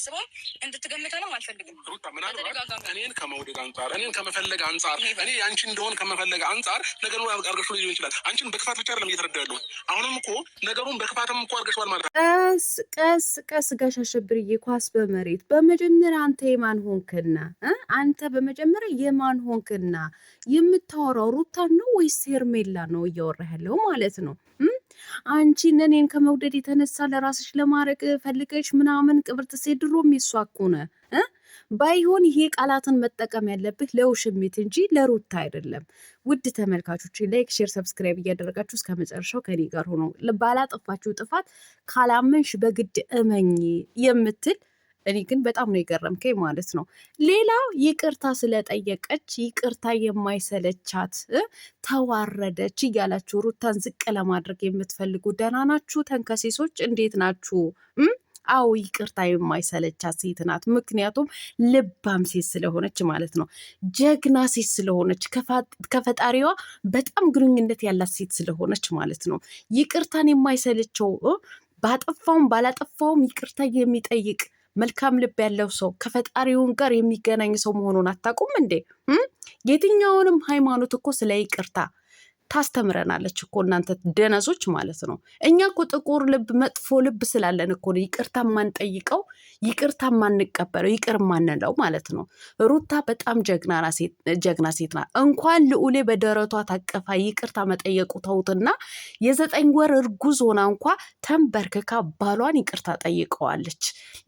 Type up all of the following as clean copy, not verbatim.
እንደማስበው እንድትገምተንም አልፈልግም። እኔን ከመውደድ አንጻር እኔን ከመፈለግ አንጻር እኔ አንቺ እንደሆን ከመፈለግ አንጻር ነገሩ አርገሽ ሊሆን ይችላል። አንቺን በክፋት ብቻ አይደለም እየተረዳሁ ያለሁት። አሁንም እኮ ነገሩን በክፋትም እኮ አርገሽዋል ማለት ነው። ቀስ ጋሽ አሸብርዬ ኳስ በመሬት በመጀመሪያ አንተ የማን ሆንክና አንተ በመጀመሪያ የማን ሆንክና የምታወራው ሩታን ነው ወይስ ሄርሜላ ነው እያወራህ ያለው ማለት ነው? አንቺ እኔን ከመውደድ የተነሳ ለራስሽ ለማድረግ ፈልገሽ ምናምን ቅብርት ድሮም የሷ እኮ ነህ። ባይሆን ይሄ ቃላትን መጠቀም ያለብህ ለውሽሚት እንጂ ለሩታ አይደለም። ውድ ተመልካቾች ላይክ፣ ሼር፣ ሰብስክራይብ እያደረጋችሁ እስከ መጨረሻው ከኔ ጋር ሆኖ ባላጠፋችሁ ጥፋት ካላመንሽ በግድ እመኝ የምትል እኔ ግን በጣም ነው የገረምከኝ ማለት ነው። ሌላው ይቅርታ ስለጠየቀች ይቅርታ የማይሰለቻት ተዋረደች እያላችሁ ሩታን ዝቅ ለማድረግ የምትፈልጉ ደህና ናችሁ? ተንከሴሶች እንዴት ናችሁ? አዎ ይቅርታ የማይሰለቻት ሴት ናት። ምክንያቱም ልባም ሴት ስለሆነች ማለት ነው። ጀግና ሴት ስለሆነች ከፈጣሪዋ በጣም ግንኙነት ያላት ሴት ስለሆነች ማለት ነው። ይቅርታን የማይሰለቸው ባጠፋውም ባላጠፋውም ይቅርታ የሚጠይቅ መልካም ልብ ያለው ሰው ከፈጣሪውን ጋር የሚገናኝ ሰው መሆኑን አታውቁም እንዴ? የትኛውንም ሃይማኖት እኮ ስለ ይቅርታ ታስተምረናለች እኮ እናንተ ደነዞች ማለት ነው። እኛ እኮ ጥቁር ልብ መጥፎ ልብ ስላለን እኮ ነው ይቅርታ ማንጠይቀው፣ ይቅርታ ማንቀበለው፣ ይቅር ማንለው ማለት ነው። ሩታ በጣም ጀግና ሴት ናት። እንኳን ልዑሌ በደረቷ ታቀፋ ይቅርታ መጠየቁ ተውትና የ9 ወር እርጉዝ ሆና እንኳ ተንበርክካ ባሏን ይቅርታ ጠይቀዋለች።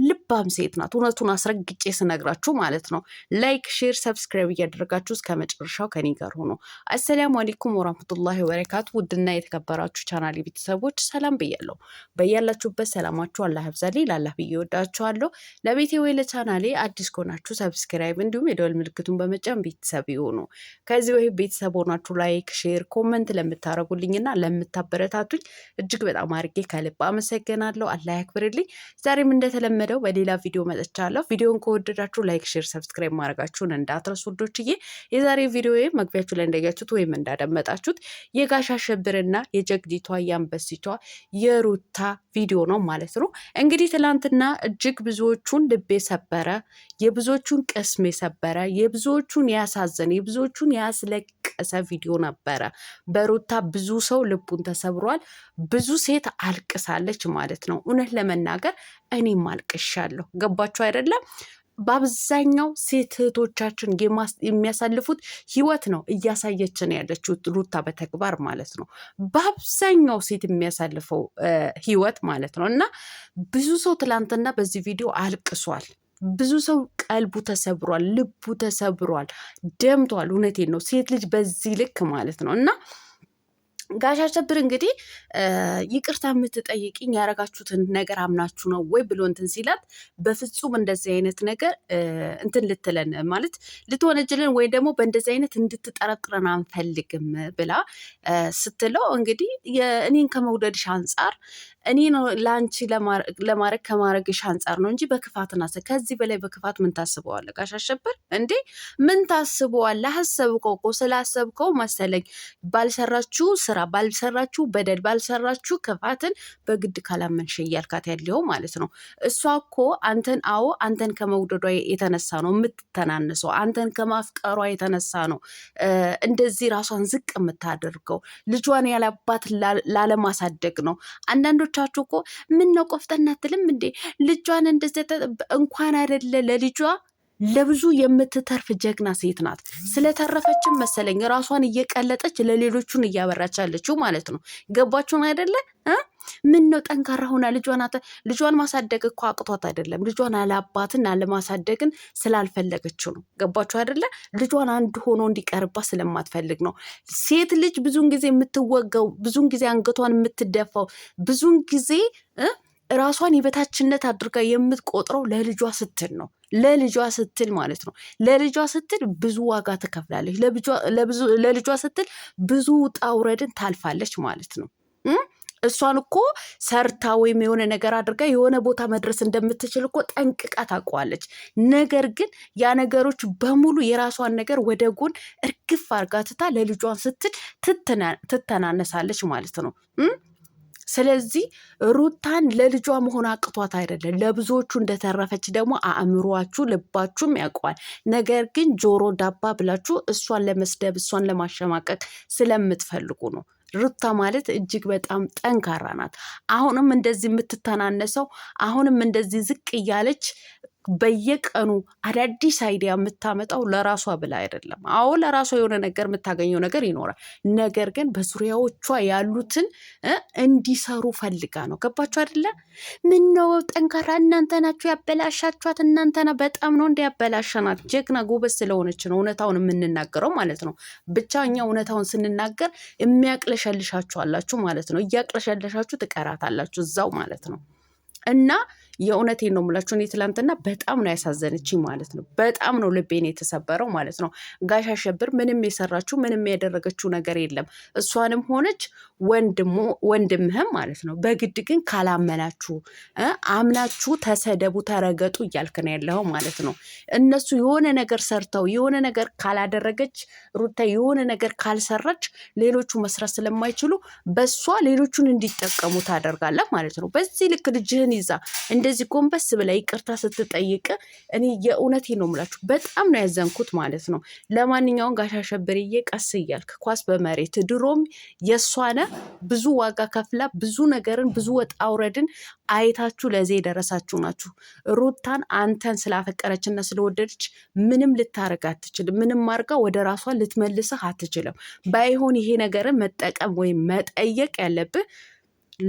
ልባም ሴት ናት። እውነቱን አስረግጬ ስነግራችሁ ማለት ነው። ላይክ፣ ሼር፣ ሰብስክራይብ እያደረጋችሁ እስከ መጨረሻው ከኔ ጋር ሆኖ አሰላሙ አለይኩም ወራህመቱላሂ ወበረካቱ። ውድና የተከበራችሁ ቻናሌ ቤተሰቦች ሰላም ብያለሁ። በያላችሁበት ሰላማችሁ አላህ ያብዛልኝ። ላላህ ብዬ ወዳችኋለሁ። ለቤቴ ወይ ለቻናሌ አዲስ ከሆናችሁ ሰብስክራይብ እንዲሁም የደወል ምልክቱን በመጫን ቤተሰብ ይሁኑ። ከዚህ ወይ ቤተሰብ ሆናችሁ ላይክ፣ ሼር፣ ኮመንት ለምታረጉልኝና ለምታበረታቱኝ እጅግ በጣም አድርጌ ከልብ አመሰግናለሁ። አላህ ያክብርልኝ። ዛሬም እንደተለመደው በሌላ ቪዲዮ መጥቻለሁ። ቪዲዮን ከወደዳችሁ ላይክ፣ ሼር፣ ሰብስክራይብ ማድረጋችሁን እንዳትረሱ ውዶችዬ። የዛሬ ቪዲዮ መግቢያችሁ ላይ እንዳያችሁት ወይም እንዳደመጣችሁት የጋሽ አሸብርና የጀግዲቷ የአንበሲቷ የሩታ ቪዲዮ ነው ማለት ነው። እንግዲህ ትላንትና እጅግ ብዙዎቹን ልብ የሰበረ የብዙዎቹን ቅስም የሰበረ የብዙዎቹን ያሳዘነ የብዙዎቹን ያስለቀሰ ቪዲዮ ነበረ። በሩታ ብዙ ሰው ልቡን ተሰብሯል። ብዙ ሴት አልቅሳለች ማለት ነው። እውነት ለመናገር እኔም አልቅሻለሁ። ገባችሁ አይደለም? በአብዛኛው ሴት እህቶቻችን የሚያሳልፉት ህይወት ነው እያሳየችን ያለችው ሩታ በተግባር ማለት ነው። በአብዛኛው ሴት የሚያሳልፈው ህይወት ማለት ነው። እና ብዙ ሰው ትላንትና በዚህ ቪዲዮ አልቅሷል። ብዙ ሰው ቀልቡ ተሰብሯል፣ ልቡ ተሰብሯል፣ ደምቷል። እውነቴን ነው። ሴት ልጅ በዚህ ልክ ማለት ነው እና ጋሽ አሸብር እንግዲህ ይቅርታ የምትጠይቅኝ ያረጋችሁትን ነገር አምናችሁ ነው ወይ ብሎ እንትን ሲላት፣ በፍጹም እንደዚህ አይነት ነገር እንትን ልትለን ማለት ልትወነጅልን ወይ ደግሞ በእንደዚህ አይነት እንድትጠረጥረን አንፈልግም ብላ ስትለው እንግዲህ እኔን ከመውደድሽ አንጻር እኔ ነው ለአንቺ ለማድረግ ከማድረግሽ አንጻር ነው እንጂ በክፋትና ከዚህ በላይ በክፋት ምን ታስበዋለህ ጋሽ አሸብር እንዴ? ምን ታስበዋለህ? አሰብከው እኮ ስላሰብከው መሰለኝ ባልሰራችሁ ስራ ባልሰራችሁ በደል ባልሰራችሁ ክፋትን በግድ ካላመንሽ እያልካት ያለው ማለት ነው። እሷ እኮ አንተን ከመውደዷ የተነሳ ነው የምትተናነሰው። አንተን ከማፍቀሯ የተነሳ ነው እንደዚህ ራሷን ዝቅ የምታደርገው። ልጇን ያላባት ላለማሳደግ ነው። አንዳንዶቻችሁ እኮ ምን ነው ቆፍጠን አትልም እንዴ? ልጇን እንደዚህ እንኳን አይደለ ለልጇ ለብዙ የምትተርፍ ጀግና ሴት ናት። ስለተረፈችም መሰለኝ ራሷን እየቀለጠች ለሌሎቹን እያበራች ያለችው ማለት ነው። ገባችሁን አይደለ? ምን ነው ጠንካራ ሆና ልጇን ማሳደግ እኮ አቅቷት አይደለም። ልጇን አለአባትን አለማሳደግን ስላልፈለገችው ነው። ገባችሁ አይደለ? ልጇን አንድ ሆኖ እንዲቀርባ ስለማትፈልግ ነው። ሴት ልጅ ብዙን ጊዜ የምትወገው፣ ብዙን ጊዜ አንገቷን የምትደፋው፣ ብዙን ጊዜ ራሷን የበታችነት አድርጋ የምትቆጥረው ለልጇ ስትል ነው። ለልጇ ስትል ማለት ነው። ለልጇ ስትል ብዙ ዋጋ ትከፍላለች። ለልጇ ስትል ብዙ ውጣ ውረድን ታልፋለች ማለት ነው። እሷን እኮ ሰርታ ወይም የሆነ ነገር አድርጋ የሆነ ቦታ መድረስ እንደምትችል እኮ ጠንቅቃ ታውቀዋለች። ነገር ግን ያ ነገሮች በሙሉ የራሷን ነገር ወደ ጎን እርግፍ አርጋ ትታ ለልጇን ስትል ትተናነሳለች ማለት ነው። ስለዚህ ሩታን ለልጇ መሆን አቅቷት አይደለም። ለብዙዎቹ እንደተረፈች ደግሞ አእምሯችሁ ልባችሁም ያውቀዋል። ነገር ግን ጆሮ ዳባ ብላችሁ እሷን ለመስደብ እሷን ለማሸማቀቅ ስለምትፈልጉ ነው። ሩታ ማለት እጅግ በጣም ጠንካራ ናት። አሁንም እንደዚህ የምትተናነሰው አሁንም እንደዚህ ዝቅ እያለች በየቀኑ አዳዲስ አይዲያ የምታመጣው ለራሷ ብላ አይደለም። አዎ ለራሷ የሆነ ነገር የምታገኘው ነገር ይኖራል። ነገር ግን በዙሪያዎቿ ያሉትን እንዲሰሩ ፈልጋ ነው። ገባችሁ አይደለ? ምን ነው ጠንካራ እናንተ ናችሁ ያበላሻችኋት። እናንተና በጣም ነው እንደ ያበላሸናት። ጀግና ጎበዝ ስለሆነች ነው እውነታውን የምንናገረው ማለት ነው። ብቻ እኛ እውነታውን ስንናገር የሚያቅለሸልሻችሁ አላችሁ ማለት ነው። እያቅለሸለሻችሁ ትቀራታላችሁ እዛው ማለት ነው። እና የእውነቴን ነው የምላችሁ። እኔ ትላንትና በጣም ነው ያሳዘነችኝ ማለት ነው። በጣም ነው ልቤን የተሰበረው ማለት ነው። ጋሽ አሸብር ምንም የሰራችሁ ምንም ያደረገችው ነገር የለም። እሷንም ሆነች ወንድምህም ማለት ነው። በግድ ግን ካላመናችሁ አምናችሁ ተሰደቡ ተረገጡ እያልክ ነው ያለው ማለት ነው። እነሱ የሆነ ነገር ሰርተው የሆነ ነገር ካላደረገች ሩታ የሆነ ነገር ካልሰራች ሌሎቹ መስራት ስለማይችሉ በሷ ሌሎቹን እንዲጠቀሙ ታደርጋለህ ማለት ነው። በዚህ ልክ ልጅህን ይዛ እንደዚህ ጎንበስ ብላ ይቅርታ ስትጠይቅ እኔ የእውነቴ ነው የምላችሁ በጣም ነው ያዘንኩት ማለት ነው። ለማንኛውም ጋሽ አሸብርዬ ቀስ እያልክ ኳስ በመሬት ድሮም የሷነ ብዙ ዋጋ ከፍላ ብዙ ነገርን ብዙ ወጣ አውረድን አይታችሁ ለዚህ የደረሳችሁ ናችሁ። ሩታን አንተን ስላፈቀረችና ስለወደደች ምንም ልታረግ አትችልም። ምንም አርጋ ወደ ራሷ ልትመልስህ አትችልም። ባይሆን ይሄ ነገርን መጠቀም ወይም መጠየቅ ያለብህ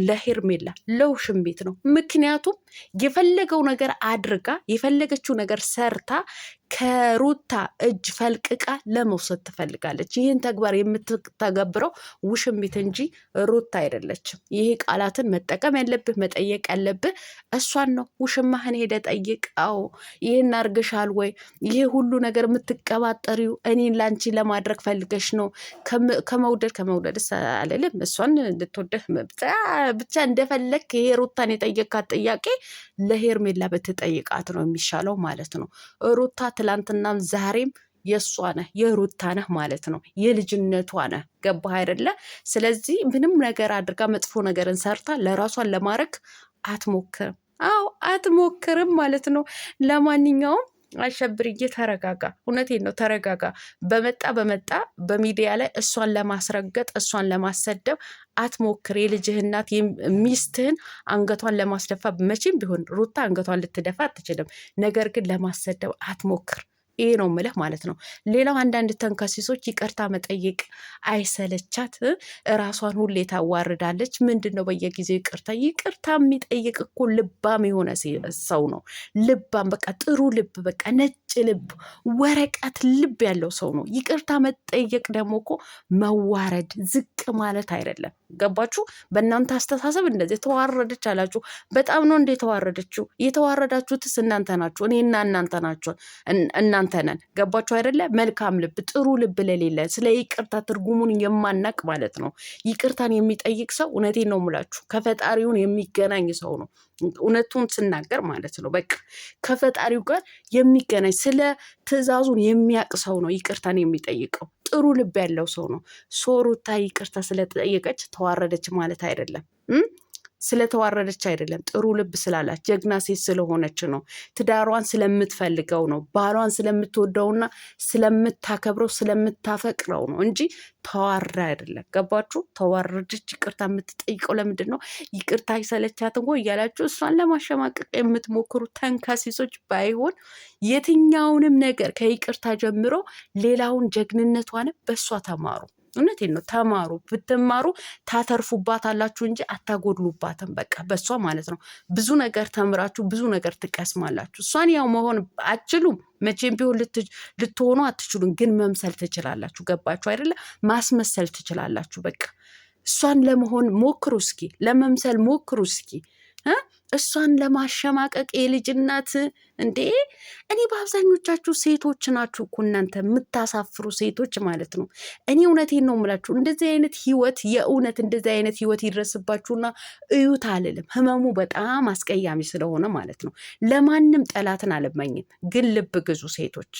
ለሄርሜላ ለውሽንቤት ነው። ምክንያቱም የፈለገው ነገር አድርጋ የፈለገችው ነገር ሰርታ ከሩታ እጅ ፈልቅቃ ለመውሰድ ትፈልጋለች። ይህን ተግባር የምትተገብረው ውሽንቤት እንጂ ሩታ አይደለችም። ይሄ ቃላትን መጠቀም ያለብህ መጠየቅ ያለብህ እሷን ነው። ውሽማህን ሄደ ጠይቀው ይህን አርግሻል ወይ? ይሄ ሁሉ ነገር የምትቀባጠሪው እኔን ላንቺ ለማድረግ ፈልገሽ ነው? ከመውደድ አልልም። እሷን እንድትወደህ ብቻ እንደፈለግ ይሄ ሩታን የጠየቃት ጥያቄ ለሄርሜላ ብትጠይቃት ነው የሚሻለው ማለት ነው። ሩታ ትላንትናም ዛሬም የእሷ ነህ የሩታ ነህ ማለት ነው። የልጅነቷ ነህ። ገባህ አይደለ? ስለዚህ ምንም ነገር አድርጋ መጥፎ ነገርን ሰርታ ለራሷን ለማድረግ አትሞክርም። አዎ አትሞክርም ማለት ነው። ለማንኛውም አሸብርዬ ተረጋጋ። እውነቴን ነው ተረጋጋ። በመጣ በሚዲያ ላይ እሷን ለማስረገጥ እሷን ለማሰደብ አትሞክር። የልጅህ እናት ሚስትህን አንገቷን ለማስደፋ መቼም ቢሆን ሩታ አንገቷን ልትደፋ አትችልም። ነገር ግን ለማሰደብ አትሞክር። ይሄ ነው ምልህ ማለት ነው። ሌላው አንዳንድ ተንከሲሶች ይቅርታ መጠየቅ አይሰለቻት? እራሷን ሁሌ ታዋርዳለች። ምንድን ነው በየጊዜው ይቅርታ የሚጠይቅ እኮ ልባም የሆነ ሰው ነው። ልባም በቃ ጥሩ ልብ በቃ ነጭ ልብ ወረቀት ልብ ያለው ሰው ነው። ይቅርታ መጠየቅ ደግሞ እኮ መዋረድ ዝቅ ማለት አይደለም። ገባችሁ? በእናንተ አስተሳሰብ እንደዚህ ተዋረደች አላችሁ። በጣም ነው እንደ የተዋረደችው። የተዋረዳችሁትስ እናንተ ናችሁ። እኔና እናንተ ናችሁ። እናንተ ነን። ገባችሁ አይደለ? መልካም ልብ ጥሩ ልብ ለሌለ ስለ ይቅርታ ትርጉሙን የማናቅ ማለት ነው። ይቅርታን የሚጠይቅ ሰው እውነቴን ነው የምላችሁ ከፈጣሪውን የሚገናኝ ሰው ነው። እውነቱን ስናገር ማለት ነው። በቃ ከፈጣሪው ጋር የሚገናኝ ስለ ትዕዛዙን የሚያቅ ሰው ነው ይቅርታን የሚጠይቀው። ጥሩ ልብ ያለው ሰው ነው። ሩታ ይቅርታ ስለጠየቀች ተዋረደች ማለት አይደለም። ስለተዋረደች አይደለም። ጥሩ ልብ ስላላት ጀግና ሴት ስለሆነች ነው። ትዳሯን ስለምትፈልገው ነው። ባሏን ስለምትወደውና ስለምታከብረው ስለምታፈቅረው ነው እንጂ ተዋረደ አይደለም። ገባችሁ? ተዋረደች ይቅርታ የምትጠይቀው ለምንድን ነው? ይቅርታ ይሰለቻት እንጎ እያላችሁ እሷን ለማሸማቀቅ የምትሞክሩ ተንካሲሶች፣ ባይሆን የትኛውንም ነገር ከይቅርታ ጀምሮ ሌላውን ጀግንነቷንም በእሷ ተማሩ። እውነቴን ነው ተማሩ። ብትማሩ ታተርፉባት አላችሁ እንጂ አታጎድሉባትም። በቃ በእሷ ማለት ነው። ብዙ ነገር ተምራችሁ ብዙ ነገር ትቀስማላችሁ። እሷን ያው መሆን አትችሉም። መቼም ቢሆን ልትሆኑ አትችሉም፣ ግን መምሰል ትችላላችሁ። ገባችሁ አይደለ? ማስመሰል ትችላላችሁ። በቃ እሷን ለመሆን ሞክሩ እስኪ፣ ለመምሰል ሞክሩ እስኪ። እሷን ለማሸማቀቅ የልጅ እናት እንዴ! እኔ በአብዛኞቻችሁ ሴቶች ናችሁ እኮ እናንተ የምታሳፍሩ ሴቶች ማለት ነው። እኔ እውነቴን ነው የምላችሁ። እንደዚህ አይነት ህይወት የእውነት እንደዚህ አይነት ህይወት ይድረስባችሁና እዩት አልልም። ህመሙ በጣም አስቀያሚ ስለሆነ ማለት ነው። ለማንም ጠላትን አልመኝም፣ ግን ልብ ግዙ ሴቶች።